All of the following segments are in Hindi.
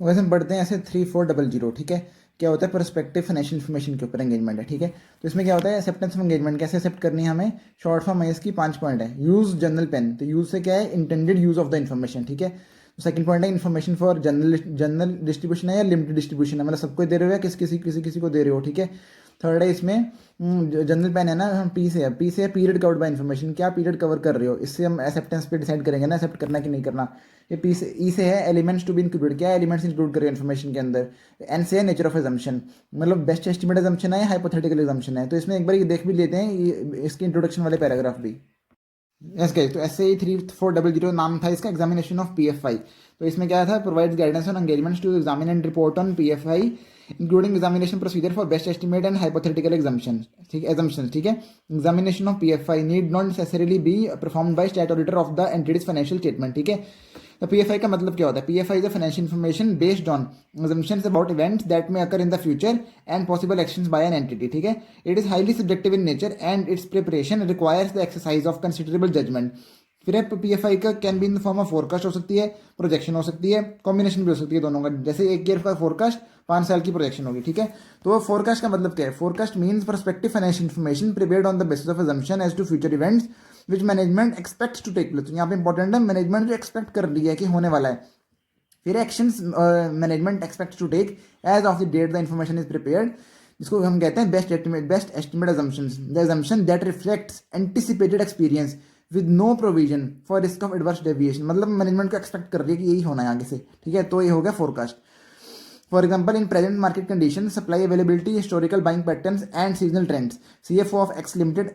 वैसे हम पढ़ते हैं ऐसे 3400, ठीक है। क्या होता है, परस्पेक्टिव फाइनेंशियल इन्फॉर्मेशन के ऊपर एंगेजमेंट है, ठीक है। तो इसमें क्या होता है, एक्सेप्टेंस ऑफ एंगेजमेंट कैसे एक्सेप्ट करनी है हमें। शॉर्ट फॉर्म है इसकी 5 पॉइंट है। यूज जनरल पेन, तो यूज से क्या है, intended use of the information, ठीक है। तो सेकंड पॉइंट है इन्फॉर्मेशन फॉर जनरल डिस्ट्रीब्यूशन है या लिमिटेड डिस्ट्रीब्यूशन है, मतलब सबको दे रहे हो या किसी को दे रहे हो, ठीक है। थर्ड है इसमें जनरल पेन है ना, हम पी से है पीरियड कवर्ड बाय इन्फॉर्मेशन, क्या पीरियड कवर कर रहे हो, इससे हम एक्सेप्टेंस पे डिसाइड करेंगे ना, एक्सेप्ट करना कि नहीं करना। ये पी से ई से है एलिमेंट्स टू बी इंक्लूडेड, क्या एलिमेंट्स इंक्लूड करें इन्फॉर्मेशन के अंदर। एन से है नेचर ऑफ एजम्पशन, मतलब बेस्ट एस्टिमेट एजम्पशन है, हाइपोथेटिकल एजम्पशन है। तो इसमें एक बार ये देख भी लेते हैं इसके इंट्रोडक्शन वाले पैराग्राफ भी। यस गाइस, तो एसए 3400 नाम था इसका, एग्जामिनेशन ऑफ पीएफआई। तो इसमें क्या था, provides guidance on engagements to examine and report on PFI including examination procedure for best estimate and hypothetical assumption, ठीक है, एजम्पशंस, ठीक है। Examination of PFI need not necessarily be performed by stat auditor of the entity's financial statement, ठीक है। तो पीएफआई का मतलब क्या होता है, PFI is a financial information based on assumptions about events that may occur in the future and possible actions by an entity, ठीक है। It is highly subjective in nature and its preparation requires the exercise of considerable judgement. फिर है पीएफआई का can be in the form of forecast हो सकती है, प्रोजेक्शन हो सकती है, कॉम्बिनेशन भी हो सकती है दोनों का। जैसे एक ईयर का फोरकास्ट, 5 साल की प्रोजेक्शन होगी, ठीक है। तो फोरकास्ट का मतलब क्या है, forecast means perspective financial information prepared on the basis of assumption as to future events which management expects to take place. यहाँ पे इंपॉर्टेंट है, मैनेजमेंट जो एक्सपेक्ट कर रही है कि होने वाला है। फिर actions management expect to take as of the date the information is prepared, जिसको हम कहते हैं best estimate assumptions, the assumption that reflects anticipated experience with no provision for risk of adverse deviation, मतलब मैनेजमेंट को एक्सपेक्ट कर रही है कि यही होना है आगे से, ठीक है। तो ये हो गया forecast. For example, in present market condition, supply availability, historical buying patterns and seasonal trends, CFO of X limited,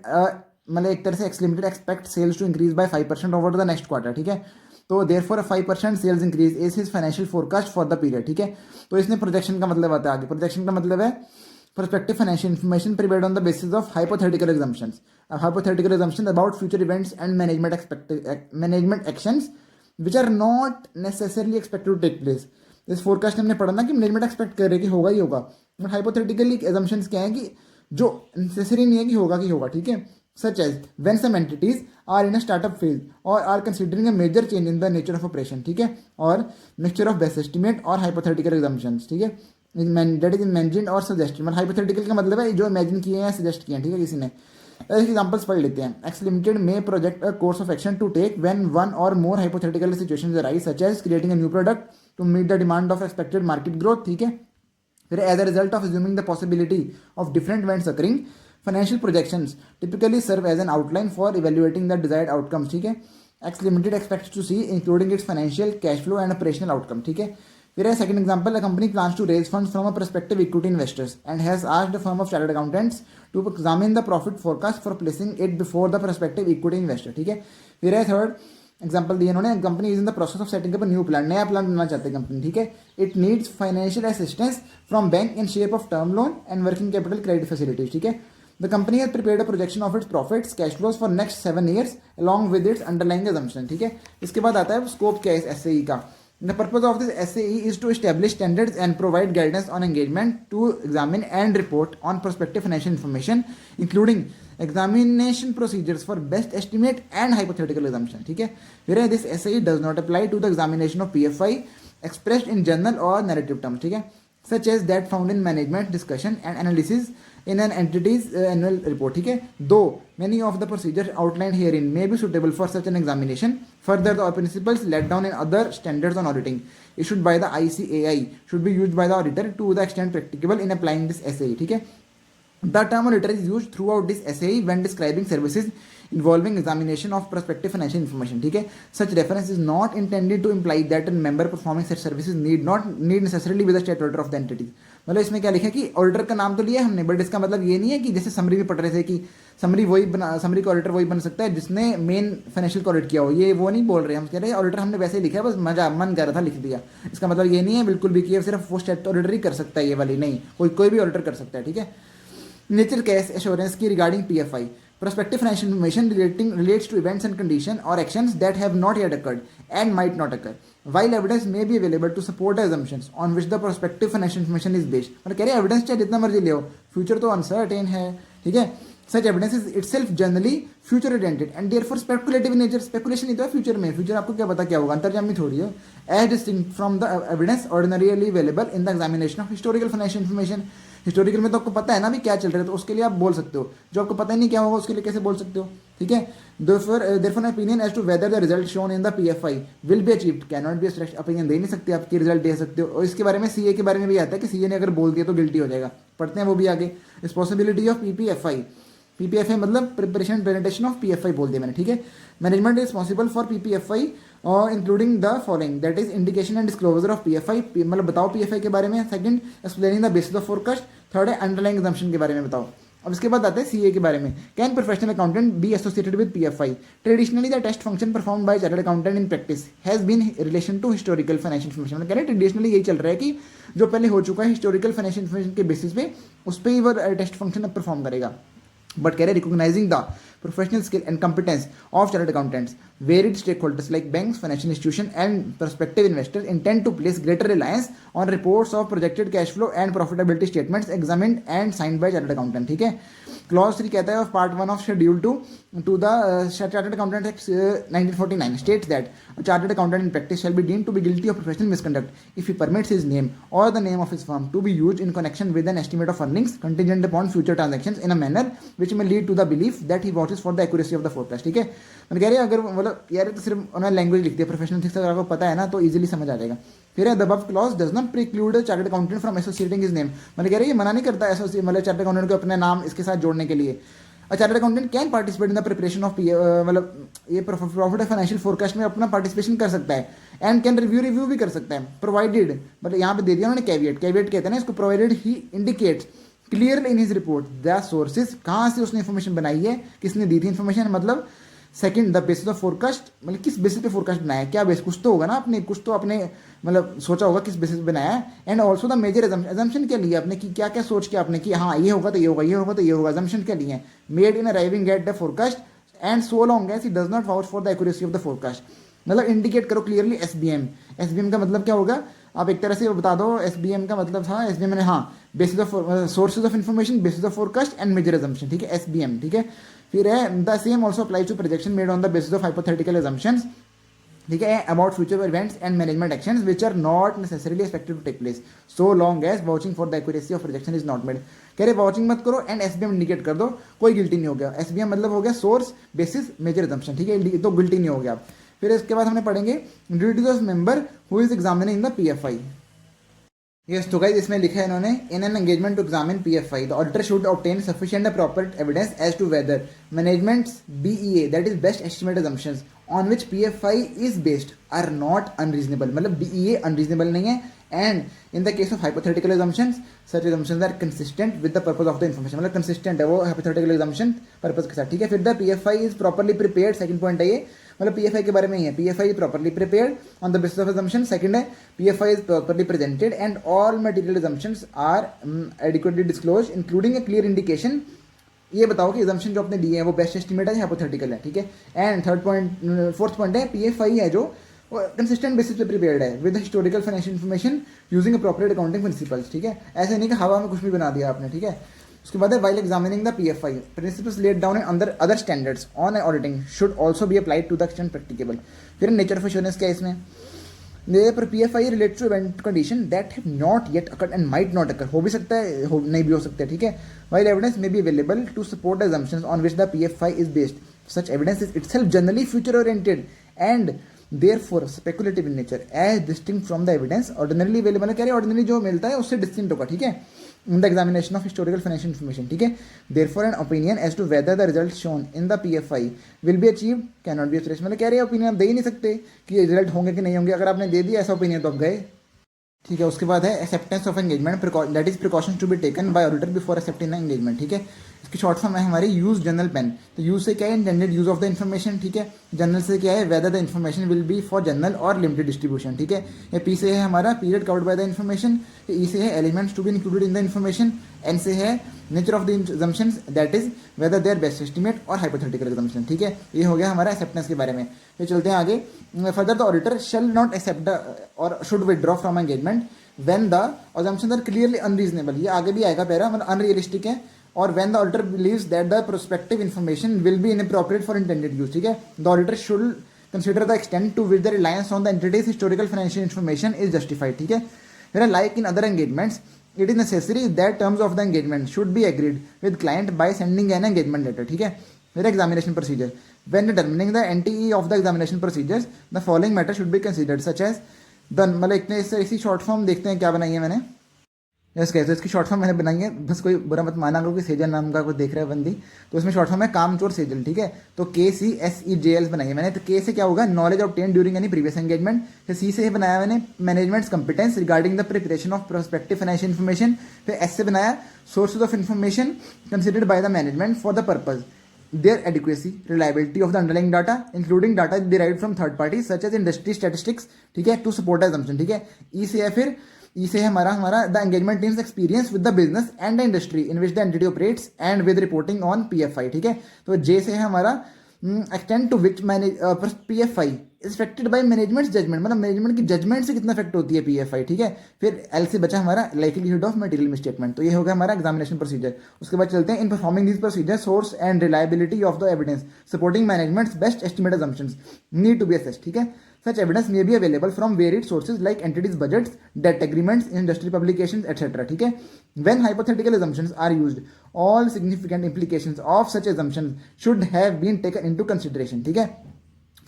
मतलब एक तरह से X limited expect sales to increase by 5% over the next quarter, ठीक है। तो there for 5% sales increase is his financial forecast for the period, ठीक है। तो इसमें प्रोजेक्शन का मतलब आता है आगे। प्रोजेक्शन का मतलब है prospective financial information prepared on the basis of hypothetical assumptions. Hypothetical assumptions about future events and management actions which are not necessarily expected to take place. इस फोरकास्ट हमने पढ़ा ना कि मैनेजमेंट एक्सपेक्ट कर रहे कि होगा ही होगा, बट हाइपोथेटिकली assumptions क्या है कि जो नेसेसरी नहीं है कि होगा, ठीक है। Such as when some entities are in a startup phase or are considering a major change in the nature of operation, ठीक है, और mixture of best estimate और hypothetical assumptions, ठीक है। दैट इज इमेजिन और सजेस्ट, मतलब हाइपोथेटिकल का मतलब है जो इमेजिन किए हैं, सजेस्ट किए हैं, ठीक है, किसी ने। एग्जांपल्स पढ़ लेते हैं। एक्स लिमिटेड में project a course of action to take when one or more hypothetical situations arise such as creating a new product to meet the demand of expected market growth, ठीक है। फिर as a result of assuming the possibility of different events occurring, financial projections typically serve as an outline for evaluating the desired outcomes, ठीक है। X limited expects to see including it's financial, cash flow and operational outcome, ठीक है। फिर second example, a company plans to raise funds from a prospective equity investors and has asked a firm of chartered accountants to examine the profit forecast for placing it before the prospective equity investor, ठीक है। फिर थर्ड एग्जाम्पल दिया इन्होंने, company is in the process of setting up a new plan, नया प्लान बनाना चाहते हैं कंपनी, ठीक है। It needs financial assistance from bank in shape of term loan and working capital credit facilities, ठीक है। The company has prepared a projection of its profits cash flows for next 7 years along with its underlying assumption, ठीक है। इसके बाद आता है स्कोप क्या है इस एसएई का। The purpose of this SAE is to establish standards and provide guidance on engagement to examine and report on prospective financial information, including examination procedures for best estimate and hypothetical assumption, ठीक है। Whereas this SAE does not apply to the examination of PFI expressed in general or narrative terms, ठीक है, such as that found in management discussion and analysis in an entity's annual report, ठीक है। Though many of the procedures outlined herein may be suitable for such an examination, further the principles laid down in other standards on auditing issued by the ICAI should be used by the auditor to the extent practicable in applying this SAE, ठीक है। The term auditor is used throughout this SAE when describing services involving examination of prospective financial information, ठीक है। Such reference is not intended to imply that a member performing such services need necessarily be the state auditor of the entity। मतलब इसमें क्या लिखा है कि ऑडिटर का नाम तो लिया हमने, बट इसका मतलब ये नहीं है कि जैसे समरी में पढ़ रहे थे कि समरी का ऑडिटर वही बन सकता है जिसने मेन फाइनेंशियल का ऑडिट किया हो, ये वो नहीं बोल रहे। हम कह रहे हैं ऑडिटर हमने वैसे ही लिखा है, बस मन कर रहा था लिख दिया। इसका मतलब ये नहीं है बिल्कुल भी कि सिर्फ वो स्टेट ऑडिटर ही कर सकता है, ये वाली नहीं, कोई भी ऑडिटर कर सकता है, ठीक है। नेचर केस एश्योरेंस की regarding PFI, prospective financial information relates to events and conditions or actions that have not yet occurred and might not occur, while evidence may be available to support the assumptions on which the prospective financial information is based। मतलब कह रहे हैं एविडेंस चाहे जितना मर्जी ले हो, फ्यूचर तो अनसर्टेन है, ठीक है। Such evidence is itself generally future oriented and therefore speculative in nature. Speculation ही तो है फ्यूचर में, फ्यूचर आपको क्या पता क्या होगा, अंतर्जामी थोड़ी है। As distinct from the evidence ordinarily available in the examination of historical financial information. Historical में तो आपको पता है ना भी क्या चल रहा है, तो उसके लिए आप बोल सकते हो। जो आपको पता ही नहीं क्या होगा उसके लिए कैसे बोल सकते हो, ठीक है। therefore an opinion as to whether the result shown in the PFI will be achieved cannot be a opinion दे नहीं सकते, आपकी रिजल्ट दे सकते हो। और इसके बारे में सीए के बारे में भी आता है कि सीए ने अगर बोल दिया तो गिल्टी हो जाएगा, पढ़ते हैं वो भी आगे। इस पॉसिबिलिटी ऑफ पीपीएफआई, पीपीएफआई मतलब प्रिपरेशन प्रेजेंटेशन ऑफ पीएफआई बोल दिया मैंने, ठीक है। Management is possible for PPFI including the following, that is indication and disclosure of PFI, मतलब बताओ पीएफआई के बारे में। Second, explaining the basis of forecast. Third है अंडरलाइंग assumption के बारे में बताओ। अब इसके बाद आते हैं सीए के बारे में। Can professional accountant be associated with PFI? Traditionally the test function perform by chartered accountant in practice has been relation to historical financial information. मतलब कह रहे हैं ट्रेडिशनली यही चल रहा है कि जो पहले हो चुका है हिस्टोरिकल फाइनेंशियल इन्फॉर्मेशन के बेसिस पे, उस पर ही वो टेस्ट फंक्शन अब परफॉर्म करेगा। बट कह रहे recognising the professional skill and competence of chartered accountants, varied stakeholders like banks, financial institutions, and prospective investors intend to place greater reliance on reports of projected cash flow and profitability statements examined and signed by chartered accountant, ठीक है। क्लॉज 3 कहता है of part 1 of schedule 2 to the chartered accountant act 1949 states that chartered accountant in practice shall be deemed to be guilty of professional misconduct if he permits his name or the name of his firm to be used in connection with an estimate of earnings contingent upon future transactions in a manner which may lead to the belief that he vouches for the accuracy of the forecast, ठीक है। मैंने कह रही है अगर मतलब यार तो सिर्फ उन्होंने लैंग्वेज लिख दिया, प्रोफेशनल थिंग्स अगर आपको पता है ना तो इजीली समझ आ जाएगा। फिर है the above clause does not preclude chartered accountant from associating his name. मैंने कह रही है मना नहीं करता एसोसिएट मतलब चार्टर्ड अकाउंटेंट को अपने नाम इसके साथ जोड़ने के लिए। Chartered accountant can participate in the preparation of मतलब ये प्रॉफिट एंड फाइनेंशियल फोरकास्ट में अपना पार्टिसिपेशन कर सकता है एंड कैन रिव्यू भी कर सकता है प्रोवाइडेड, मतलब यहाँ पे दे दिया उन्होंने कैविएट कहते हैं ना इसको, provided he indicates clearly in his report the sources, कहाँ से उसने इन्फॉर्मेशन बनाई है, किसने दी थी इन्फॉर्मेशन, मतलब second the basis of forecast, मतलब किस बेसिस पे फोरकास्ट बनाया है, क्या बेस, कुछ तो होगा ना आपने, कुछ तो आपने मतलब सोचा होगा किस बेसिस पे बनाया है। And also the major assumption क्या लिया आपने कि क्या क्या सोच के आपने कि हाँ ये होगा तो ये होगा, ये होगा तो ये होगा, एजम्पशन क्या लिए made in arriving at the forecast and so long as it does not vouch for the accuracy of the forecast. मतलब इंडिकेट करो क्लियरली एसबीएम। एसबीएम का मतलब क्या होगा आप एक तरह से बता दो, एसबीएम का मतलब था एसबीएम ने हाँ basis of sources of information, basis of forecast and major assumption, ठीक है एसबीएम, ठीक है। फिर है the same also applies to projection made on the basis of hypothetical assumptions, ठीक है, about future events and management actions which are not necessarily expected to take place so long as vouching for the accuracy of projection is not made. कह रहे वाचिंग मत करो एंड एसबीएम इंडिकेट कर दो, कोई गिल्टी नहीं हो गया। एसबीएम मतलब हो गया सोर्स बेसिस मेजर एजम्पशन, ठीक है, तो गिल्टी नहीं हो गया आप। फिर इसके बाद हमने पढ़ेंगे duties of member who is examining the PFI. Yes तो गाइस इसमें लिखा है इन्होंने in an engagement to examine PFI the auditor should obtain sufficient proper evidence as to whether management's BEA that is best estimate assumptions on which PFI is based are not unreasonable, मतलब BEA unreasonable नहीं है। and in the case of hypothetical assumptions such assumptions are consistent with the purpose of the information, मतलब consistent है वो hypothetical assumption purpose के साथ, ठीक है। फिर the PFI is properly prepared, second point है ये, मतलब PFI के बारे में ही है, PFI is properly prepared on the basis of assumption। second है PFI is properly presented and all material assumptions are adequately disclosed including a clear indication, ये बताओ कि assumption जो आपने दिए हैं वो बेस्ट एस्टिमेट है या हाइपोथेटिकल है, ठीक है। And third point fourth point है पीएफआई है जो कंसिस्टेंट बेसिस पे प्रिपेयर्ड है with historical financial information using appropriate accounting principles, ठीक है। ऐसे नहीं कि हवा में कुछ भी बना दिया आपने, ठीक है। उसके बाद है while examining the PFI principles laid down in other standards on auditing should also be applied to the extent practicable. फिर नेचर ऑफ एश्योरेंस क्या है इसमें, पर PFI relates to event condition that have not yet occurred and might not occur, हो भी सकता है नहीं भी हो सकता है, ठीक है। While evidence may be available to support the assumptions on which the PFI is based, such evidence is itself generally future oriented and therefore speculative in nature as distinct from the evidence ordinarily available। कह रहे ऑर्डिनरी जो मिलता है उससे डिस्टिंक्ट होगा, ठीक है, in the examination of historical financial information, ठीक है। therefore an opinion as to whether the results shown in the PFI will be achieved cannot be expressed, मतलब कह रहे ओपिनियन आप दे ही नहीं सकते कि रिजल्ट होंगे कि नहीं होंगे, अगर आपने दे दिया ऐसा ओपिनियन तो आप गए, ठीक है। उसके बाद है acceptance of engagement that is precautions to be taken by auditor before accepting the engagement, ठीक है। इसकी शॉर्ट फॉर्म है हमारी यूज जनरल पेन। तो यूज से क्या है intended use of the information, ठीक है। जनरल से क्या है whether the information will be for general or limited distribution, ठीक है। ये पी से है हमारा period covered by the information, E से है elements to be included in the information, N से है nature of the assumptions that is whether they're best estimate और हाइपोथेटिकल assumption, ठीक है। ये हो गया हमारा एक्सेप्टेंस के बारे में। फिर चलते हैं आगे। Further the auditor shall not accept or should withdraw from engagement when the assumptions are clearly unreasonable, ये आगे भी आएगा पैरा, मतलब अनरियलिस्टिक है और when the auditor believes that the prospective information will be inappropriate for intended use, ठीक है, the auditor should consider the extent to which the reliance on the entity's historical financial information is justified, ठीक है। फिर like in other engagements it is necessary that terms of the engagement should be agreed with client by sending an engagement letter, ठीक है। फिर examination procedure, when determining the NTE of the examination procedures the following matter should be considered such as the, मतलब इतने इसी शॉर्ट फॉर्म देखते हैं क्या बनाई है मैंने। यस कैसे इसकी शॉर्ट फॉर्म मैंने बनाई है, बस कोई बुरा मत माना क्योंकि सेजल नाम का कोई देख रहा है बंदी, तो इसमें शॉर्ट फॉर्म है कामचोर सेजल, ठीक है। तो KCSEJL बनाई है मैंने। तो के से क्या होगा, knowledge obtain during any previous engagement. फिर सी से बनाया मैंने managements competence regarding the preparation of prospective financial information. फिर एस से बनाया sources of information considered by the management for the purpose their adequacy, reliability of the underlying data, including data derived from third parties such as industry statistics, ठीक है, to support the assumption, ठीक है। ई से है फिर ई से है हमारा the engagement teams experience with the business and the industry in which the entity operates and with reporting on PFI, ठीक है। तो जे से है हमारा extent to which PFI is affected by management judgement, मतलब मैनेजमेंट की जजमेंट से कितना इफेक्ट होती है PFI, ठीक है। फिर एल से बचा हमारा लाइकलीहुड ऑफ मटेरियल मिसस्टेटमेंट। तो ये होगा हमारा एग्जामिनेशन प्रोसीजर। उसके बाद चलते हैं in performing this procedure source and reliability of the evidence supporting management's best estimate assumptions need to be assessed, ठीक है। Such evidence may be available from varied sources like entities' budgets, debt agreements, industry publications, etc. ठीक है। When hypothetical assumptions are used, all significant implications of such assumptions should have been taken into consideration, ठीक है।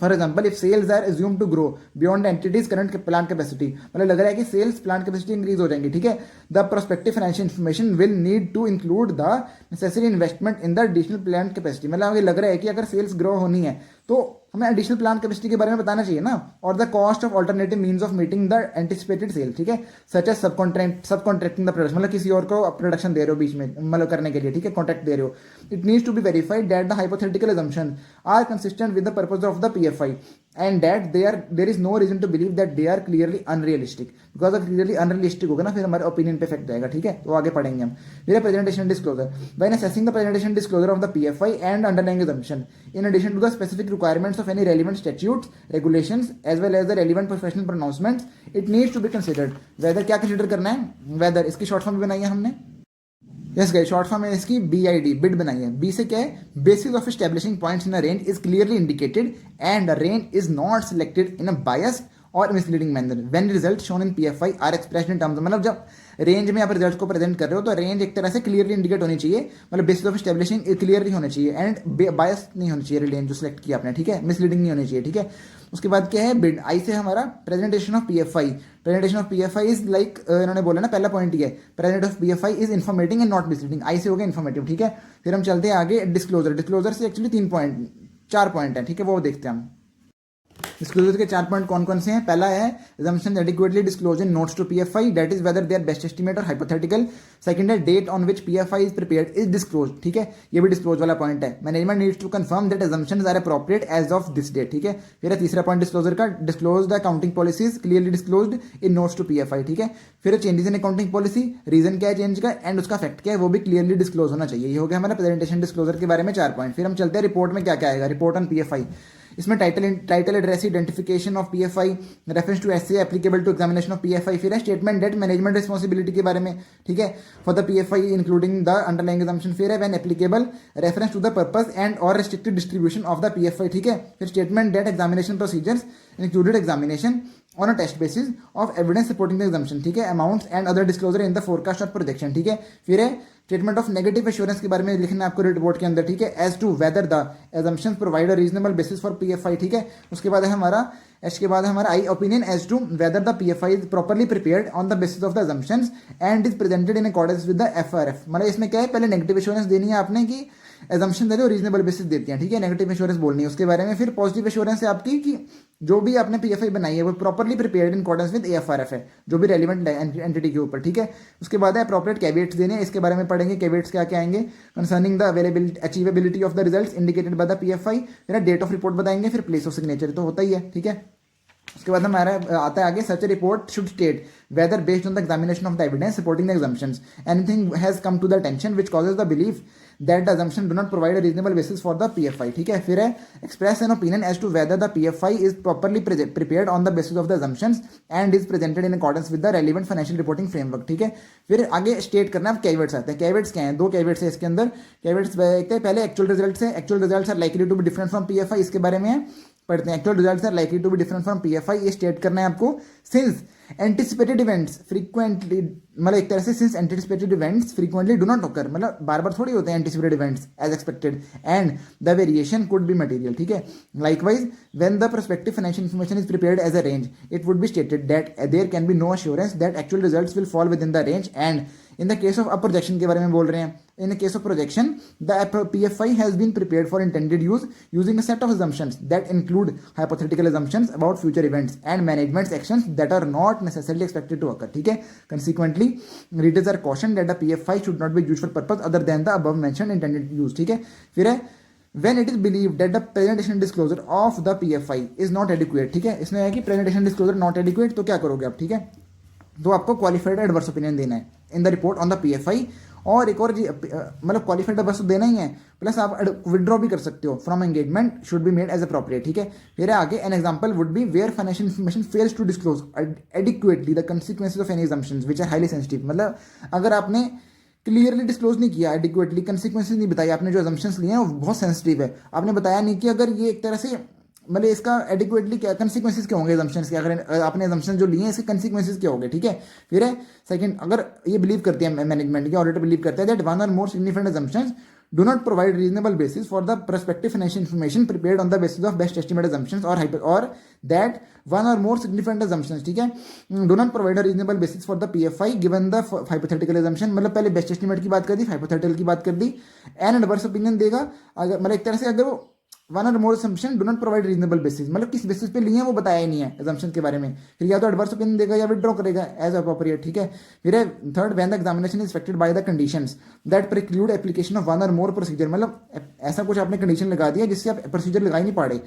For example if sales are assume to grow beyond entity's current plant capacity, मतलब लग रहा है कि सेल्स प्लांट कैपेसिटी इंक्रीज हो जाएंगी, ठीक है। The prospective financial information will need to include the necessary investment in the additional plant capacity, मतलब हमें लग रहा है कि अगर सेल्स ग्रो होनी है तो हमें एडिशनल प्लांट कैपेसिटी के बारे में बताना चाहिए ना, और the cost of alternative means of meeting the anticipated sale, ठीक है, such as subcontracting the production, मतलब किसी और को प्रोडक्शन दे रहे हो बीच में, मतलब करने के लिए, ठीक है, कॉन्ट्रैक्ट दे रहे हो। It needs to be verified that the hypothetical assumptions are consistent with the purpose of the PFI and that there is no reason to believe that they are clearly unrealistic, because अगर clearly unrealistic होगा ना फिर हमारे ओपिनियन पे इफेक्ट जाएगा, ठीक है। तो आगे पढ़ेंगे हम। मेरा presentation disclosure, when assessing the presentation disclosure of the PFI and underlying assumption in addition to the specific requirements of any relevant statutes, regulations as well as the relevant professional pronouncements, it needs to be considered whether, क्या कंसिडर करना है, whether, इसकी शॉर्ट फॉर्म भी बनाई है हमने। यस गाइस, शॉर्ट फॉर्म है इसकी BID, बिड बनाई है। बी से क्या है, basis of establishing points in a range is clearly indicated and a range is not selected in a biased or misleading manner when result shown in PFI are expressed in terms, मतलब जब रेंज में आप रिजल्ट को प्रेजेंट कर रहे हो तो रेंज एक तरह से क्लियरली इंडिकेट होनी चाहिए, मतलब बेसिस ऑफ एस्टेब्लिशिंग क्लियरली होनी चाहिए एंड बायस नहीं होनी चाहिए रेंज जो सिलेक्ट किया आपने, ठीक है, मिसलीडिंग नहीं होनी चाहिए, ठीक है। उसके बाद क्या है बिड, आई से हमारा presentation of PFI। Presentation of PFI is like इन्होंने बोला ना, पहला पॉइंट ही है present of PFI is informative and not misleading, I से हो गया इन्फॉर्मेटिव, ठीक है। फिर हम चलते हैं आगे डिस्क्लोजर। डिस्क्लोजर से एक्चुअली 4 पॉइंट है, ठीक है, वो देखते हैं हम। डिस्क्लोजर के 4 पॉइंट कौन कौन से हैं। पहला है assumptions adequately disclosed in notes to PFI, that is whether they are best estimate or hypothetical. Second है date on which PFI is prepared is disclosed, ठीक है, ये भी डिस्क्लोज वाला पॉइंट है। Management needs to confirm that assumptions are appropriate as of this date, ठीक है। फिर है तीसरा पॉइंट डिस्क्लोजर का, disclose the accounting policies clearly disclosed in notes to PFI, ठीक है। फिर changes in accounting policy, reason क्या है चेंज का एंड उसका फैक्ट क्या है वो भी क्लियरली डिस्क्लोज होना चाहिए। ये हो गया हमारा प्रेजेंटेशन डिस्क्लोजर के बारे में 4 पॉइंट। फिर हम चलते हैं रिपोर्ट में क्या क्या आएगा। रिपोर्ट ऑन PFI, इसमें title address identification of PFI, reference to SA applicable to examination of PFI। फिर है स्टेटमेंट डेट मैनेजमेंट रिस्पॉन्सिबिलिटी के बारे में, ठीक है, for the PFI including the underlying assumption। फिर है when applicable reference to the purpose and or restricted distribution of the PFI, ठीक है। फिर statement that examination procedures included examination on a test basis of evidence supporting the examination, ठीक है, amounts and other disclosure in the forecast or projection, ठीक है। फिर है स्टेटमेंट ऑफ नेगेटिव एश्योरेंस के बारे में लिखना है आपको रिपोर्ट के अंदर, ठीक है, as to whether the assumptions provide a reasonable basis for PFI, ठीक है। उसके बाद है हमारा इसके बाद है हमारा I opinion as to whether the PFI is properly prepared on the basis of the assumptions and is presented in accordance with the FRF। मतलब इसमें क्या है, पहले नेगेटिव एश्योरेंस देनी है आपने कि assumption दे रहे हो रीजनेबल बेसिस देती हैं, ठीक है, नेगेटिव एश्योरेंस बोलनी है उसके बारे में। फिर पॉजिटिव एश्योरेंस है आपकी कि जो भी आपने PFI बनाई है वो properly prepared in accordance with AFRF है, जो भी रेलिवेंट एंटिटी के ऊपर, ठीक है। उसके बाद है अप्रोप्रिएट कैविएट्स देने हैं, इसके बारे में पढ़ेंगे कैविएट्स क्या क्या आएंगे concerning the availability achievability of the results indicated by the PFI। फिर डेट ऑफ रिपोर्ट बताएंगे, फिर प्लेस ऑफ सिग्नेचर तो होता ही है, ठीक है। उसके बाद हमारा आता है आगे, such a report should state whether based on the examination of the evidence supporting the assumptions anything has come to the attention which causes the belief that the assumption do not provide a reasonable basis for the PFI, ठीक है। फिर है express an opinion as to whether the PFI is properly prepared on the basis of the assumptions and is presented in accordance with the relevant financial reporting framework, ठीक है। फिर आगे स्टेट करना, अब कैवेट्स आते हैं। कैवेट्स क्या हैं? दो कैवेट्स है इसके अंदर। कैवेट्स पहले एक्चुअल रिजल्ट्स है, actual results are likely to be different from PFI, इसके बारे में है पढ़ते हैं। Actual results are likely to be different from PFI, ये स्टेट करना है आपको। सिंस एंटिसिपेटेड इवेंट्स फ्रीक्वेंटली, मतलब एक तरह से since anticipated events frequently do not occur, मतलब बार बार थोड़ी होते हैं anticipated events as expected, and the variation could be material, ठीक है। Likewise when the prospective financial information is prepared as a range it would be stated that there can be no assurance that actual results will fall within the range, and in the case of a projection के बारे में बोल रहे हैं। In the case of projection, the PFI has been prepared for intended use using a set of assumptions that include hypothetical assumptions about future events and management's actions that are not necessarily expected to occur, ठीक है। Consequently, readers are cautioned that the PFI should not be used for purpose other than the above mentioned intended use, ठीक है। फिर है when it is believed that the presentation disclosure of the PFI is not adequate, ठीक है। इसमें है कि presentation disclosure not adequate, तो क्या करोगे आप, ठीक है। तो आपको क्वालिफाइड एडवर्स ओपिनियन देना है in the report on the PFI, और एक और मतलब क्वालिफाइड एडवर्स देना ही है, प्लस आप विड्रॉ भी कर सकते हो from engagement should be made as appropriate, ठीक है। फिर आगे an example would be where financial information fails to disclose adequately the consequences of any assumptions which are highly sensitive, मतलब अगर आपने क्लियरली डिस्क्लोज नहीं किया, एडिक्वेटली कंसिक्वेंसेज नहीं बताई, आपने जो assumptions लिए हैं वो बहुत सेंसिटिव है, आपने बताया नहीं कि अगर ये एक तरह से मतलब इसका एडिक्वेटली क्या कंसिक्वेंसेज क्या होंगे assumptions के, अगर आपने assumptions जो लिए हैं इसके कंसिक्वेंसेज क्या होंगे, ठीक है। फिर है सेकंड, अगर ये बिलीव करते हैं मैनेजमेंट के ऑडिटर बिलीव करते हैं that one or more significant assumptions do not provide reasonable basis for the prospective financial information prepared on the basis of best estimate assumptions or that one or more significant assumptions, ठीक है, do not provide a reasonable basis for the PFI given the hypothetical assumption, मतलब पहले बेस्ट एस्टिमेट की बात कर दी, हाइपोथेटिकल की बात कर दी, एन एडवर्स ओपिनियन देगा अगर, मतलब एक तरह से अगर वो one or more assumption do not provide reasonable basis, मतलब किस बेसिस पे लिए हैं वो बताया ही नहीं है assumption के बारे में, फिर या तो एडवर्स ओपिनियन देगा या विड्रॉ करेगा एज अप्रोप्रिएट, ठीक है। फिर है third, when the examination is affected by the conditions that preclude application of one or more procedure, मतलब ऐसा कुछ आपने कंडीशन लगा दिया जिससे आप प्रोसीजर लगा ही नहीं पाड़े,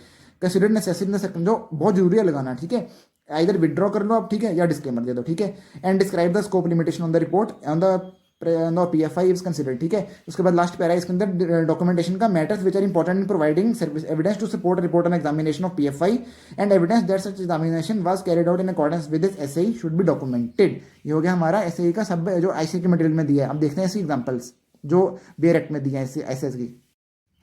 कंसिडर्ड नेसेसिटी जो बहुत जरूरी है लगाना, ठीक है। आइदर विड्रॉ कर लो आप, ठीक है, या डिस्क्लेमर दे दो, ठीक है। And describe the scope limitation on the report on the no PFI is considered, ठीक है। उसके बाद लास्ट पैरा इसके अंदर डॉक्यूमेंटेशन का matters which are important in providing service evidence to support report on examination of PFI and evidence that such examination was carried out in accordance with this SAE should be documented. ये हो गया हमारा SAE का सब जो ICA के मटेरियल में दिया है। अब देखते हैं इसकी एग्जांपल्स जो बेयर एक्ट में दिया है ICS की।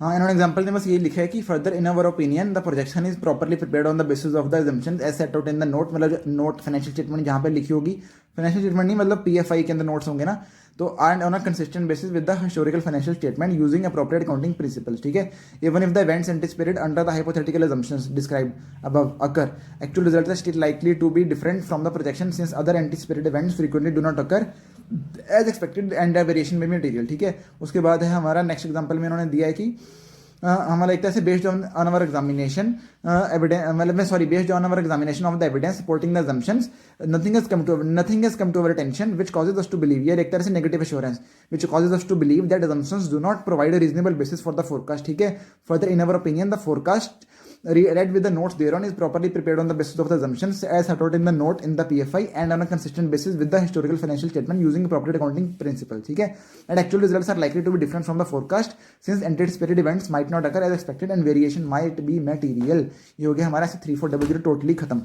हाँ, इन्होंने एग्जांपल में बस ये लिखा है कि further in our opinion the projection is properly prepared on the basis of the assumptions as set out in the note, मतलब नोट फाइनेंशियल स्टेटमेंट जहाँ पे लिखी होगी, फाइनेंशियल स्टेटमेंट नहीं मतलब PFI के अंदर नोट्स होंगे ना, तो and on a consistent basis with the historical financial statement using appropriate accounting principles, ठीक है। Even if the events anticipated under the hypothetical assumptions described above occur, actual results are still likely to be different from the projection since other anticipated events frequently do not occur as expected and the variation may be material, ठीक है। उसके बाद है हमारा नेक्स्ट एग्जांपल में इन्होंने दिया है कि हमारा एक तरह से based on our examination evidence, मतलब sorry based on our examination of the evidence supporting the assumptions nothing has come to our attention which causes us to believe, ये एक तरह से negative assurance which causes us to believe that assumptions do not provide a reasonable basis for the forecast, ठीक है। further in our opinion the forecast read with the notes thereon is properly prepared on the basis of the assumptions as set out in the note in the PFI and on a consistent basis with the historical financial statement using appropriate accounting principles, ठीक है। and actual results are likely to be different from the forecast since anticipated events might not occur as expected and variation might be material। ये हो गया हमारा 3400 टोटली खत्म।